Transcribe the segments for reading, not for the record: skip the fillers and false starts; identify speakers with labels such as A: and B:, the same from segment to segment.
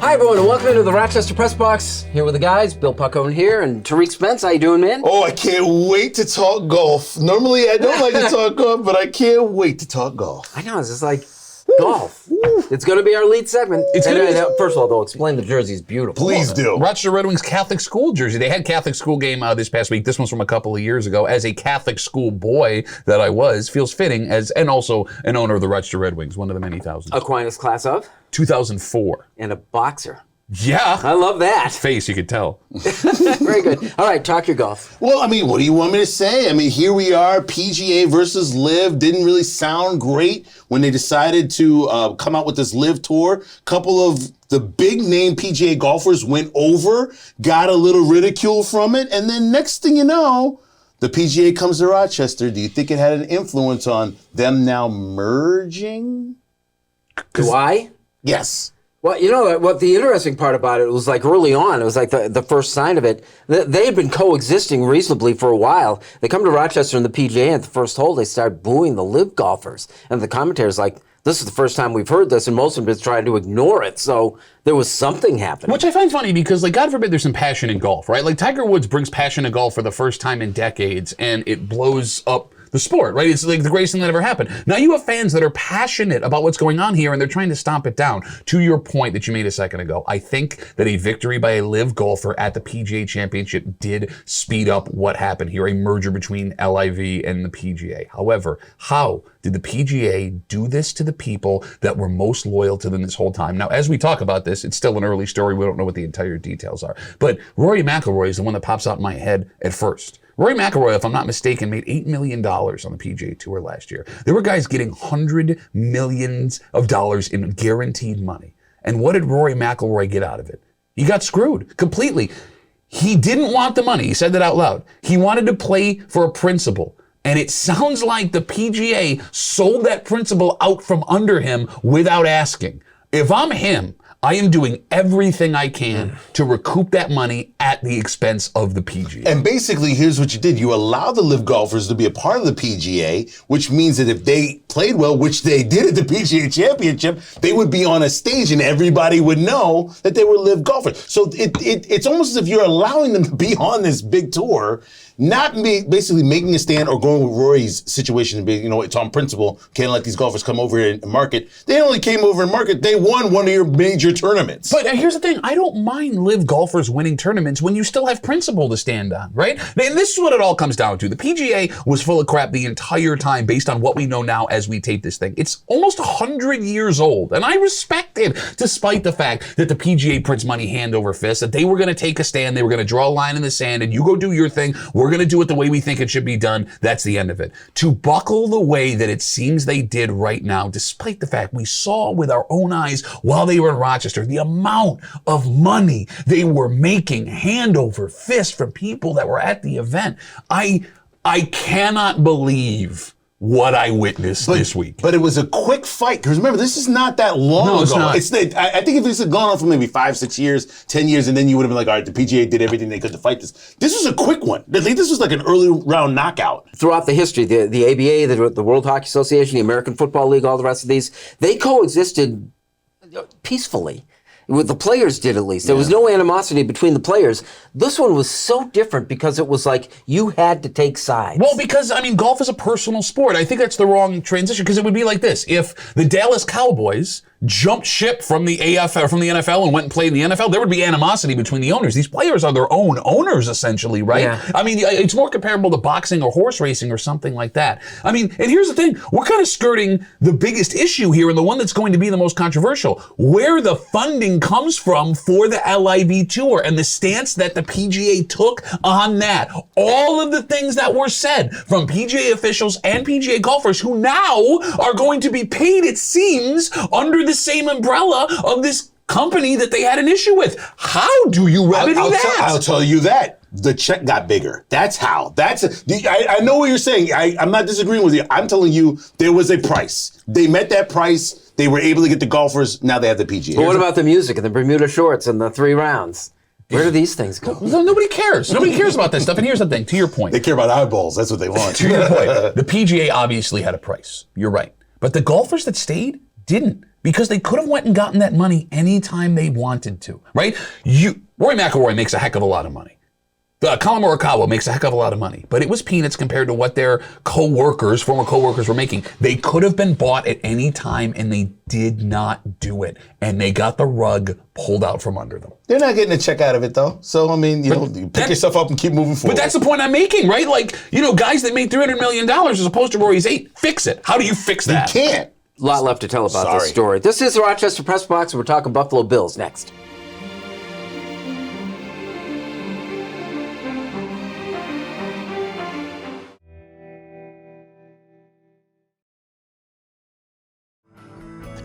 A: Hi everyone, and welcome into the Rochester Press Box. Here with the guys, Bill Pucko in here, and Tariq Spence. How you doing, man?
B: Oh, I can't wait to talk golf. Normally, I don't like to talk golf, but I can't wait to talk golf.
A: I know, it's just like golf. It's going to be our lead segment. First of all, though, explain the jersey is beautiful.
B: Please do.
C: Rochester Red Wings Catholic school jersey. They had Catholic school game this past week. This one's from a couple of years ago. As a Catholic school boy that I was, feels fitting and also an owner of the Rochester Red Wings, one of the many thousands.
A: Aquinas class of?
C: 2004.
A: And a boxer.
C: Yeah.
A: I love that.
C: Face, you could tell.
A: Very good. All right, talk your golf.
B: Well, I mean, what do you want me to say? I mean, here we are, PGA versus LIV. Didn't really sound great when they decided to come out with this LIV tour. Couple of the big name PGA golfers went over, got a little ridicule from it, and then next thing you know, the PGA comes to Rochester. Do you think it had an influence on them now merging?
A: Do I?
B: Yes.
A: Well, you know what the interesting part about it was, like early on, it was like the first sign of it. They had been coexisting reasonably for a while. They come to Rochester in the PGA, and at the first hole, they start booing the LIV golfers. And the commentators like, this is the first time we've heard this, and most of them have tried to ignore it. So there was something happening.
C: Which I find funny because, like, God forbid there's some passion in golf, right? Like, Tiger Woods brings passion to golf for the first time in decades, and it blows up the sport, right? It's like the greatest thing that ever happened. Now you have fans that are passionate about what's going on here, and they're trying to stomp it down. To your point that you made a second ago, I think that a victory by a LIV golfer at the PGA Championship did speed up what happened here, a merger between LIV and the PGA. However, how did the PGA do this to the people that were most loyal to them this whole time? Now, as we talk about this, it's still an early story. We don't know what the entire details are. But Rory McIlroy is the one that pops out in my head at first. Rory McIlroy, if I'm not mistaken, made $8 million on the PGA Tour last year. There were guys getting $100 million in guaranteed money. And what did Rory McIlroy get out of it? He got screwed completely. He didn't want the money. He said that out loud. He wanted to play for a principal. And it sounds like the PGA sold that principal out from under him without asking. If I'm him, I am doing everything I can to recoup that money at the expense of the PGA.
B: And basically, here's what you did. You allowed the LIV golfers to be a part of the PGA, which means that if they played well, which they did at the PGA Championship, they would be on a stage and everybody would know that they were LIV golfers. So it's almost as if you're allowing them to be on this big tour, not basically making a stand or going with Rory's situation and being, you know, it's on principle. Can't let these golfers come over here and market. They only came over and market. They won one of your major tournaments.
C: But here's the thing. I don't mind LIV golfers winning tournaments when you still have principle to stand on, right? And this is what it all comes down to. The PGA was full of crap the entire time based on what we know now as we tape this thing. It's almost 100 years old, and I respect it, despite the fact that the PGA prints money hand over fist, that they were going to take a stand, they were going to draw a line in the sand, and you go do your thing, we're going to do it the way we think it should be done. That's the end of it. To buckle the way that it seems they did right now, despite the fact we saw with our own eyes while they were in Rochester, the amount of money they were making hand over fist from people that were at the event. I cannot believe what I witnessed this week.
B: But it was a quick fight. Because remember, this is not that long ago.
C: It's not.
B: I think if this had gone on for maybe 5, 6 years, 10 years, and then you would have been like, all right, the PGA did everything they could to fight this. This was a quick one. I think this was like an early round knockout.
A: Throughout the history, the ABA, the World Hockey Association, the American Football League, all the rest of these, they coexisted peacefully. The players did, at least. There was no animosity between the players. This one was so different because it was like you had to take sides.
C: Well, because, I mean, golf is a personal sport. I think that's the wrong transition, because it would be like this. If the Dallas Cowboys jumped ship from the AFL, from the NFL, and went and played in the NFL, there would be animosity between the owners. These players are their own owners, essentially, right?
A: Yeah.
C: I mean, it's more comparable to boxing or horse racing or something like that. I mean, and here's the thing. We're kind of skirting the biggest issue here, and the one that's going to be the most controversial. Where the funding comes from for the LIV Tour and the stance that the PGA took on that. All of the things that were said from PGA officials and PGA golfers who now are going to be paid, it seems, under the same umbrella of this company that they had an issue with. How do you remedy that?
B: I'll tell you that. The check got bigger. That's how. I know what you're saying. I'm not disagreeing with you. I'm telling you there was a price. They met that price. They were able to get the golfers. Now they have the PGA.
A: But what about the music and the Bermuda shorts and the 3 rounds? Where do these things go?
C: Nobody cares. Nobody cares about that stuff. And here's the thing, to your point.
B: They care about eyeballs. That's what they want.
C: To your point, the PGA obviously had a price. You're right. But the golfers that stayed didn't. because they could have went and gotten that money anytime they wanted to, right? Rory McIlroy makes a heck of a lot of money. Colin Morikawa makes a heck of a lot of money, but it was peanuts compared to what their former co-workers were making. They could have been bought at any time, and they did not do it. And they got the rug pulled out from under them.
B: They're not getting a check out of it, though. So, I mean, you pick yourself up and keep moving forward.
C: But that's the point I'm making, right? Like, guys that made $300 million as opposed to Rory's $8, fix it. How do you fix that?
B: You can't.
A: A lot left to tell about this story. This is the Rochester Press Box, and we're talking Buffalo Bills next.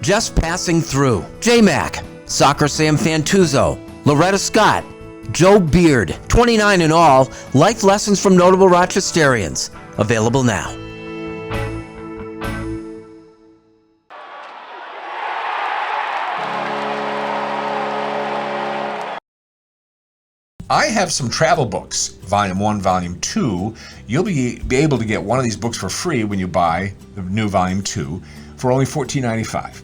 A: Just passing through. J-Mac, Soccer Sam Fantuzzo, Loretta Scott, Joe Beard, 29 in all, life lessons from notable Rochesterians. Available now.
D: I have some travel books, Volume 1, Volume 2. You'll be able to get one of these books for free when you buy the new Volume 2 for only $14.95.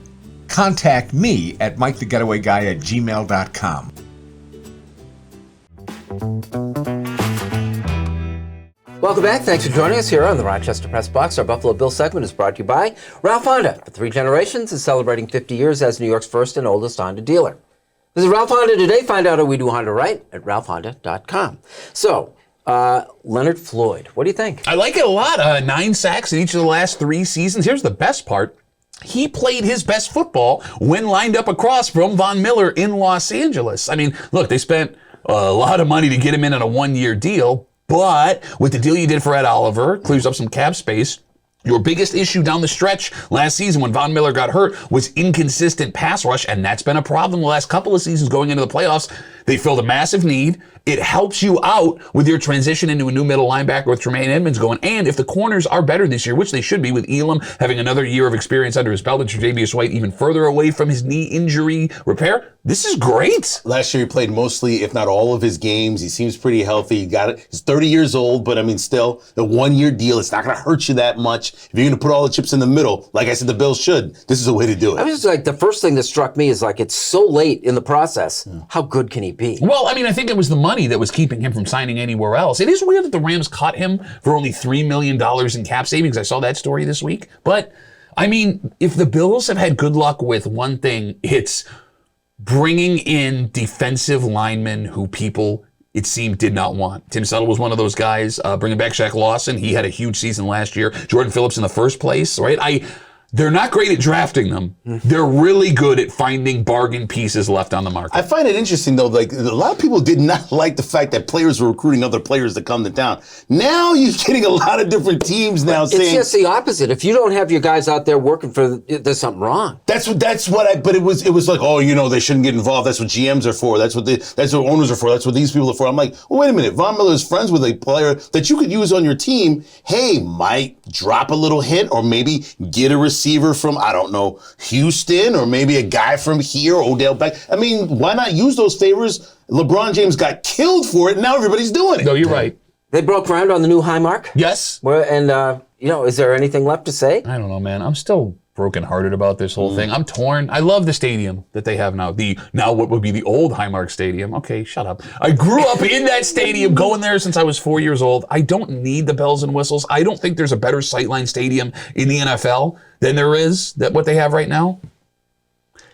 D: Contact me at MikeTheGetawayGuy@gmail.com.
A: Welcome back. Thanks for joining us here on the Rochester Press Box. Our Buffalo Bill segment is brought to you by Ralph Honda. For 3 generations is celebrating 50 years as New York's first and oldest Honda dealer. This is Ralph Honda today. Find out how we do Honda right at ralphhonda.com. So, Leonard Floyd, what do you think?
C: I like it a lot. 9 sacks in each of the last 3 seasons. Here's the best part. He played his best football when lined up across from Von Miller in Los Angeles. I mean, look, they spent a lot of money to get him in on a 1-year deal, but with the deal you did for Ed Oliver, clears up some cap space. Your biggest issue down the stretch last season when Von Miller got hurt was inconsistent pass rush, and that's been a problem the last couple of seasons going into the playoffs. They filled a massive need. It helps you out with your transition into a new middle linebacker with Tremaine Edmonds going. And if the corners are better this year, which they should be, with Elam having another year of experience under his belt and Tre'Davious White even further away from his knee injury repair, this is great.
B: Last year he played mostly, if not all of his games. He seems pretty healthy. He got it. He's 30 years old, but I mean, still, the 1-year deal, it's not going to hurt you that much. If you're going to put all the chips in the middle, like I said, the Bills should. This is the way to do it.
A: I was just like, the first thing that struck me is like, it's so late in the process. How good can he be?
C: Well, I mean, I think it was the money that was keeping him from signing anywhere else. It is weird that the Rams cut him for only $3 million in cap savings. I saw that story this week. But, I mean, if the Bills have had good luck with one thing, it's bringing in defensive linemen who people, it seemed, did not want. Tim Settle was one of those guys. Bringing back Shaq Lawson. He had a huge season last year. Jordan Phillips in the first place, right? They're not great at drafting them. They're really good at finding bargain pieces left on the market.
B: I find it interesting, though, like a lot of people did not like the fact that players were recruiting other players to come to town. Now you're getting a lot of different teams now saying...
A: It's just the opposite. If you don't have your guys out there working for, there's something wrong.
B: But it was like, oh, they shouldn't get involved. That's what GMs are for. That's what owners are for. That's what these people are for. I'm like, well, wait a minute. Von Miller's friends with a player that you could use on your team. Hey, might drop a little hint or maybe get a receiver from, I don't know, Houston, or maybe a guy from here, Odell Beck. I mean, why not use those favors? LeBron James got killed for it, and now everybody's doing it.
C: No, you're right.
A: They broke ground on the new high mark?
C: Yes.
A: And, is there anything left to say?
C: I don't know, man. I'm still brokenhearted about this whole thing. I'm torn. I love the stadium that they have now. Now what would be the old Highmark Stadium. Okay, shut up. I grew up in that stadium, going there since I was 4 years old. I don't need the bells and whistles. I don't think there's a better sightline stadium in the NFL than there is what they have right now.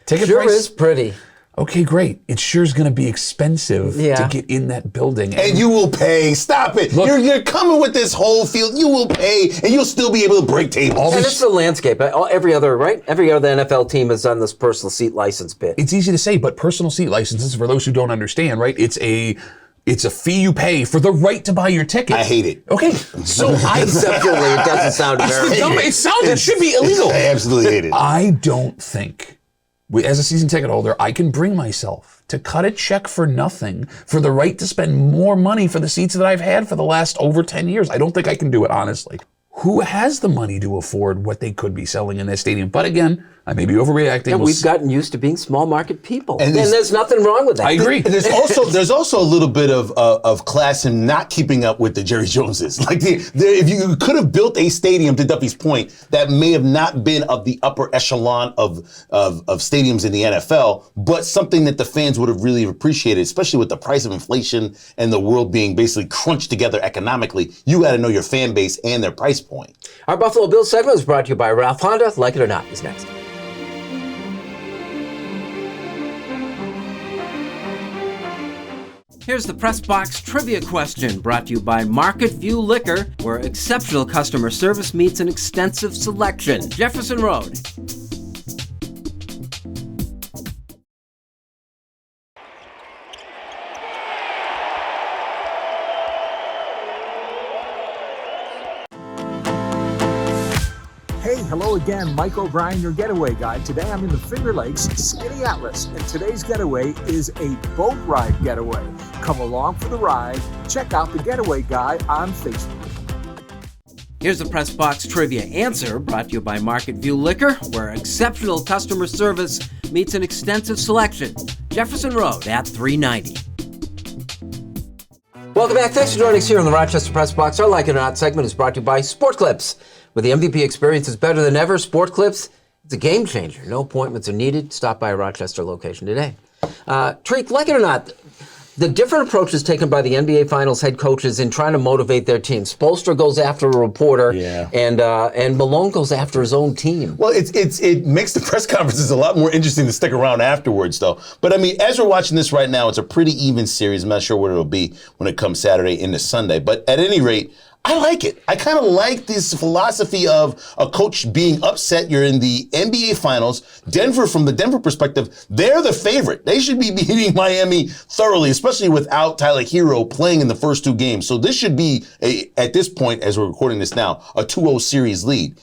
C: Ticket
A: Sure
C: price
A: is pretty.
C: Okay, great. It sure is going to be expensive to get in that building.
B: And you will pay. Stop it.
C: Look,
B: you're coming with this whole field. You will pay, and you'll still be able to break tables.
A: And it's the landscape. Every other NFL team has done this personal seat license bit.
C: It's easy to say, but personal seat licenses, for those who don't understand, right? It's a fee you pay for the right to buy your ticket.
B: I hate it.
C: Okay, so
A: Conceptually, it doesn't sound American.
C: It should be illegal.
B: I absolutely hate it.
C: I don't think, as a season ticket holder, I can bring myself to cut a check for nothing for the right to spend more money for the seats that I've had for the last over 10 years. I don't think I can do it, honestly. Who has the money to afford what they could be selling in that stadium? But again, I may be overreacting.
A: And we've gotten used to being small market people. And
B: there's-
A: there's nothing wrong with that.
C: I agree.
B: And there's also a little bit of class in not keeping up with the Jerry Joneses. Like if you could have built a stadium, to Duffy's point, that may have not been of the upper echelon of stadiums in the NFL, but something that the fans would have really appreciated, especially with the price of inflation and the world being basically crunched together economically. You got to know your fan base and their price point.
A: Our Buffalo Bills segment is brought to you by Ralph Honda. Like it or not, is next. Here's the Press Box Trivia question, brought to you by Market View Liquor, where exceptional customer service meets an extensive selection. Jefferson Road.
E: Hey, hello again, Mike O'Brien, your getaway guide. Today I'm in the Finger Lakes, Skinny Atlas, and today's getaway is a boat ride getaway. Come along for the ride. Check out the getaway guy on Facebook.
A: Here's the Press Box Trivia answer, brought to you by Market View Liquor, where exceptional customer service meets an extensive selection. Jefferson Road at 390. Welcome back. Thanks for joining us here on the Rochester Press Box. Our Like It or Not segment is brought to you by Sport Clips. Where the MVP experience is better than ever, Sport Clips, it's a game changer. No appointments are needed. Stop by a Rochester location today. Tariq, like it or not, the different approaches taken by the NBA Finals head coaches in trying to motivate their team. Spoelstra goes after a reporter, and Malone goes after his own team.
B: Well, it makes the press conferences a lot more interesting to stick around afterwards, though. But I mean, as we're watching this right now, it's a pretty even series. I'm not sure what it'll be when it comes Saturday into Sunday. But at any rate, I like it. I kind of like this philosophy of a coach being upset. You're in the NBA Finals. Denver, from the Denver perspective, they're the favorite. They should be beating Miami thoroughly, especially without Tyler Hero playing in the first two games. So this should be, at this point, as we're recording this now, a 2-0 series lead.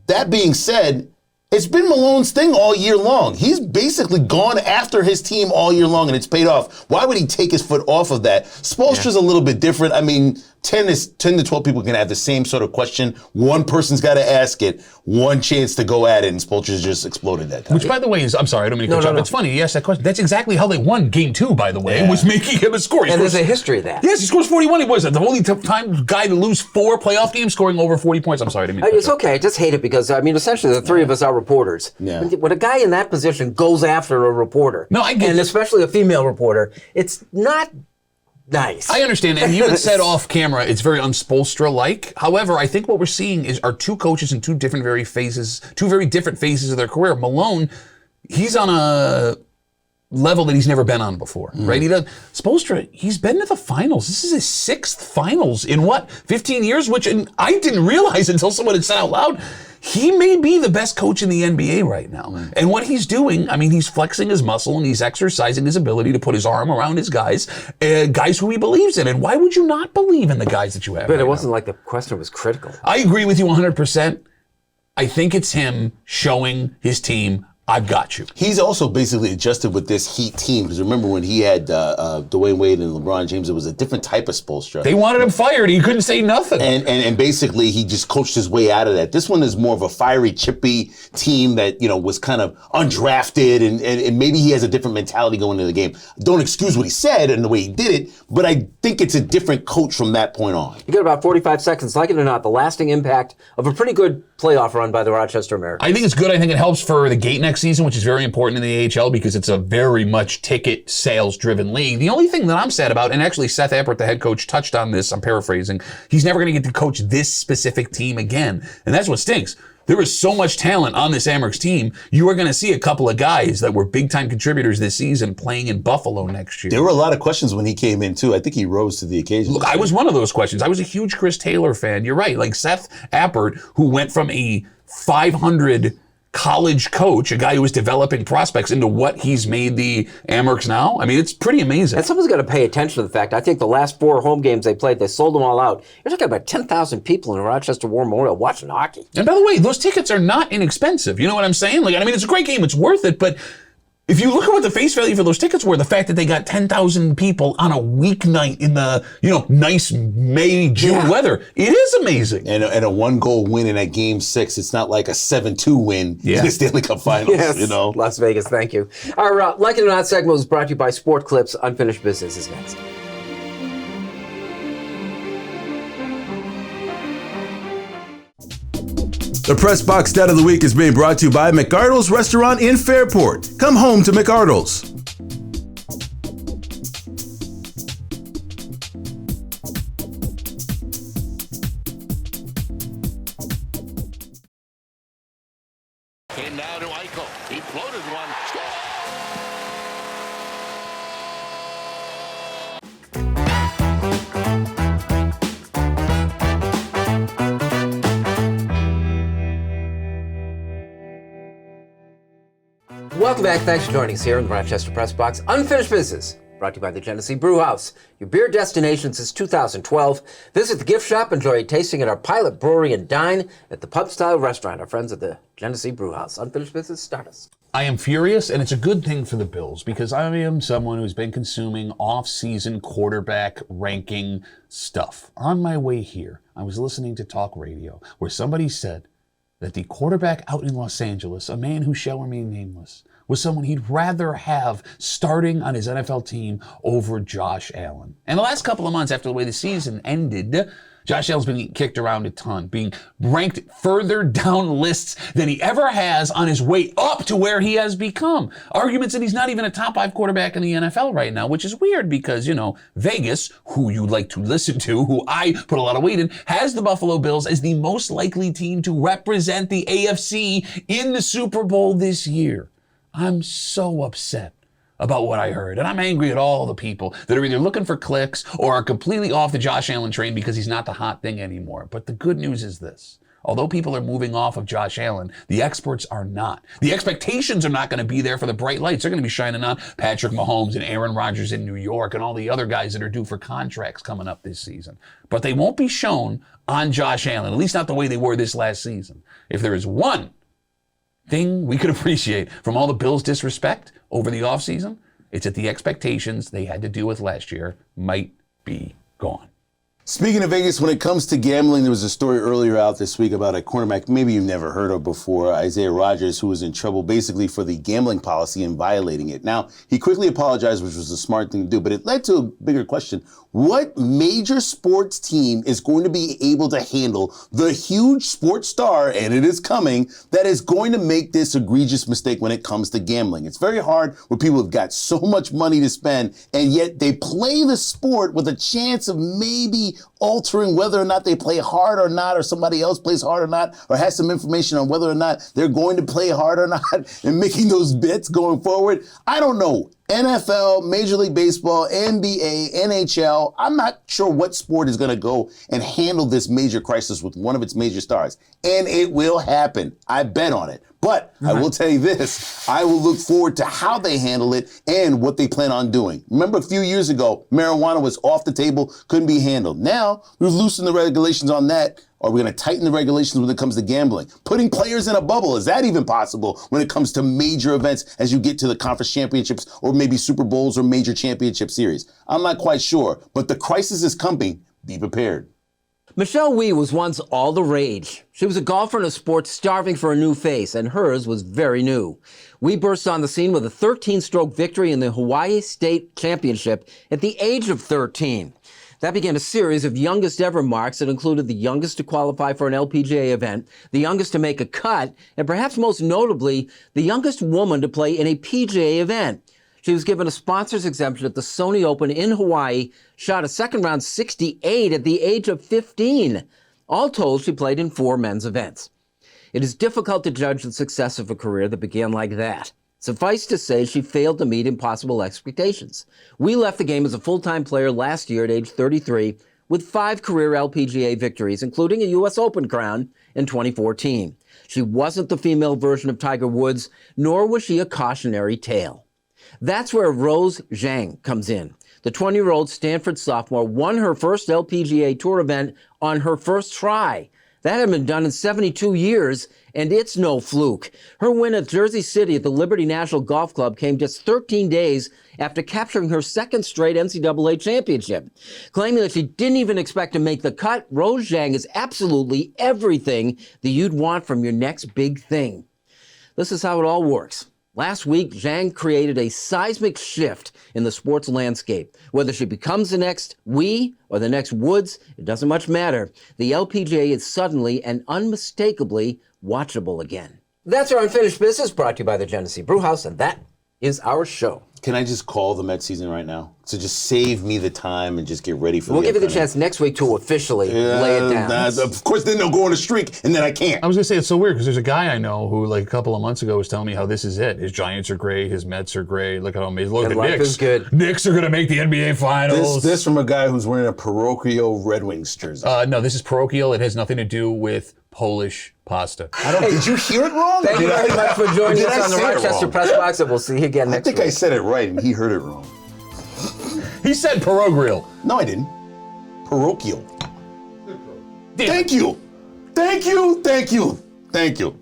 B: That being said, it's been Malone's thing all year long. He's basically gone after his team all year long, and it's paid off. Why would he take his foot off of that? Spoelstra's a little bit different. I mean, 10 to 12 people can have the same sort of question. One person's got to ask it. One chance to go at it, and Spoelstra's just exploded that time.
C: Which, by the way, is, I'm sorry, I don't mean to cut you off. It's funny you asked that question. That's exactly how they won Game 2, by the way, was making him a score.
A: And there's a history of that.
C: Yes, he scores 41. He was the only time guy to lose 4 playoff games scoring over 40 points. I'm sorry, I didn't mean to cut
A: It's
C: you off.
A: okay. I just hate it because, I mean, essentially the three of us are reporters.
B: Yeah.
A: When a guy in that position goes after a reporter,
C: No, I get
A: and
C: it.
A: especially a female reporter, it's not nice.
C: I understand, and you had said off camera it's very unspolstra-like. However, I think what we're seeing are two coaches in two very different phases of their career. Malone, he's on a level that he's never been on before, right? Spoelstra, he's been to the finals. This is his 6th finals in 15 years, which I didn't realize until someone had said out loud. He may be the best coach in the NBA right now. And what he's doing, I mean, he's flexing his muscle and he's exercising his ability to put his arm around his guys who he believes in. And why would you not believe in the guys that you have?
A: But it wasn't like the question was critical.
C: I agree with you 100%. I think it's him showing his team, I've got you.
B: He's also basically adjusted with this Heat team, because remember when he had Dwayne Wade and LeBron James, it was a different type of Spoelstra.
C: They wanted him fired. He couldn't say nothing.
B: And basically he just coached his way out of that. This one is more of a fiery, chippy team that, was kind of undrafted, and maybe he has a different mentality going into the game. Don't excuse what he said and the way he did it, but I think it's a different coach from that point on.
A: You got about 45 seconds. Like it or not, the lasting impact of a pretty good playoff run by the Rochester Americans.
C: I think it's good. I think it helps for the gate next season, which is very important in the AHL because it's a very much ticket sales driven league. The only thing that I'm sad about, and actually Seth Appert, the head coach, touched on this, I'm paraphrasing, he's never going to get to coach this specific team again. And that's what stinks. There is so much talent on this Amerks team. You are going to see a couple of guys that were big-time contributors this season playing in Buffalo next year.
B: There were a lot of questions when he came in, too. I think he rose to the occasion.
C: Look, I was one of those questions. I was a huge Chris Taylor fan. You're right. Like Seth Appert, who went from a 500 college coach, a guy who was developing prospects, into what he's made the Amerks now. I mean, it's pretty amazing.
A: And someone's got to pay attention to the fact, I think the last 4 home games they played, they sold them all out. You're talking about 10,000 people in Rochester War Memorial watching hockey.
C: And by the way, those tickets are not inexpensive. You know what I'm saying? Like, I mean, it's a great game. It's worth it, but If you look at what the face value for those tickets were, the fact that they got 10,000 people on a weeknight in the, nice May, June weather, it is amazing.
B: And a 1-goal win in that Game 6. It's not like a 7-2 win in the Stanley Cup Finals,
A: Yes, Las Vegas, thank you. Our Like It or Not segment was brought to you by Sport Clips. Unfinished Business is next.
F: The Press Box Stat of the Week is being brought to you by McArdle's Restaurant in Fairport. Come home to McArdle's.
G: In now to Eichel. He floated one.
A: Welcome back. Thanks for joining us here in the Rochester Press Box. Unfinished Business, brought to you by the Genesee Brew House, your beer destination since 2012. Visit the gift shop, enjoy a tasting at our pilot brewery, and dine at the pub-style restaurant. Our friends at the Genesee Brew House. Unfinished Business, start us.
C: I am furious, and it's a good thing for the Bills because I am someone who's been consuming off-season quarterback ranking stuff. On my way here, I was listening to talk radio where somebody said that the quarterback out in Los Angeles, a man who shall remain nameless, was someone he'd rather have starting on his NFL team over Josh Allen. And the last couple of months after the way the season ended, Josh Allen's been kicked around a ton, being ranked further down lists than he ever has on his way up to where he has become. Arguments that he's not even a top 5 quarterback in the NFL right now, which is weird because, Vegas, who you like to listen to, who I put a lot of weight in, has the Buffalo Bills as the most likely team to represent the AFC in the Super Bowl this year. I'm so upset about what I heard. And I'm angry at all the people that are either looking for clicks or are completely off the Josh Allen train because he's not the hot thing anymore. But the good news is this. Although people are moving off of Josh Allen, the experts are not. The expectations are not going to be there for the bright lights. They're going to be shining on Patrick Mahomes and Aaron Rodgers in New York and all the other guys that are due for contracts coming up this season. But they won't be shown on Josh Allen, at least not the way they were this last season. If there is one thing we could appreciate from all the Bills' disrespect over the offseason, it's that the expectations they had to deal with last year might be gone.
B: Speaking of Vegas, when it comes to gambling, there was a story earlier out this week about a cornerback maybe you've never heard of before, Isaiah Rodgers, who was in trouble basically for the gambling policy and violating it. Now, he quickly apologized, which was a smart thing to do, but it led to a bigger question. What major sports team is going to be able to handle the huge sports star, and it is coming, that is going to make this egregious mistake when it comes to gambling? It's very hard where people have got so much money to spend, and yet they play the sport with a chance of maybe altering whether or not they play hard or not, or somebody else plays hard or not, or has some information on whether or not they're going to play hard or not, and making those bets going forward. I don't know. NFL, Major League Baseball, NBA, NHL, I'm not sure what sport is going to go and handle this major crisis with one of its major stars. And it will happen. I bet on it. But I will tell you this, I will look forward to how they handle it and what they plan on doing. Remember a few years ago, marijuana was off the table, couldn't be handled. Now, we've loosened the regulations on that. Are we going to tighten the regulations when it comes to gambling? Putting players in a bubble, is that even possible when it comes to major events as you get to the conference championships or maybe Super Bowls or major championship series? I'm not quite sure, but the crisis is coming. Be prepared.
A: Michelle Wie was once all the rage. She was a golfer in a sport starving for a new face, and hers was very new. Wie burst on the scene with a 13-stroke victory in the Hawaii State Championship at the age of 13. That began a series of youngest ever marks that included the youngest to qualify for an LPGA event, the youngest to make a cut, and perhaps most notably, the youngest woman to play in a PGA event. She was given a sponsor's exemption at the Sony Open in Hawaii, shot a second round 68 at the age of 15. All told, she played in 4 men's events. It is difficult to judge the success of a career that began like that. Suffice to say, she failed to meet impossible expectations. Wie left the game as a full-time player last year at age 33 with 5 career LPGA victories, including a U.S. Open crown in 2014. She wasn't the female version of Tiger Woods, nor was she a cautionary tale. That's where Rose Zhang comes in. The 20-year-old Stanford sophomore won her first LPGA Tour event on her first try. That had been done in 72 years, and it's no fluke. Her win at Jersey City at the Liberty National Golf Club came just 13 days after capturing her second straight NCAA championship. Claiming that she didn't even expect to make the cut, Rose Zhang is absolutely everything that you'd want from your next big thing. This is how it all works. Last week, Zhang created a seismic shift in the sports landscape. Whether she becomes the next Wee or the next Woods, it doesn't much matter. The LPGA is suddenly and unmistakably watchable again. That's our Unfinished Business, brought to you by the Genesee Brewhouse, and that is our show.
B: Can I just call the Mets season right now? To just save me the time and just get ready for
A: We'll give you the chance next week to officially lay it down.
B: Of course, then they'll go on a streak, and then I can't.
C: I was going to say, it's so weird because there's a guy I know who, like a couple of months ago, was telling me how this is it. His Giants are great. His Mets are great. Look at how amazing. Look
A: And
C: at
A: life
C: Knicks.
A: is good.
C: Knicks are going to make the NBA Finals.
B: This from a guy who's wearing a parochial Red Wings jersey.
C: No, this is parochial. It has nothing to do with Polish pasta.
B: Did you hear it wrong?
A: Thank you very much for joining us on the Rochester
B: wrong?
A: Press Box, and we'll see you again
B: I
A: next
B: think
A: week.
B: I said it right, and he heard it wrong.
C: He said parochial.
B: No, I didn't. Parochial. Thank you. Thank you. Thank you. Thank you.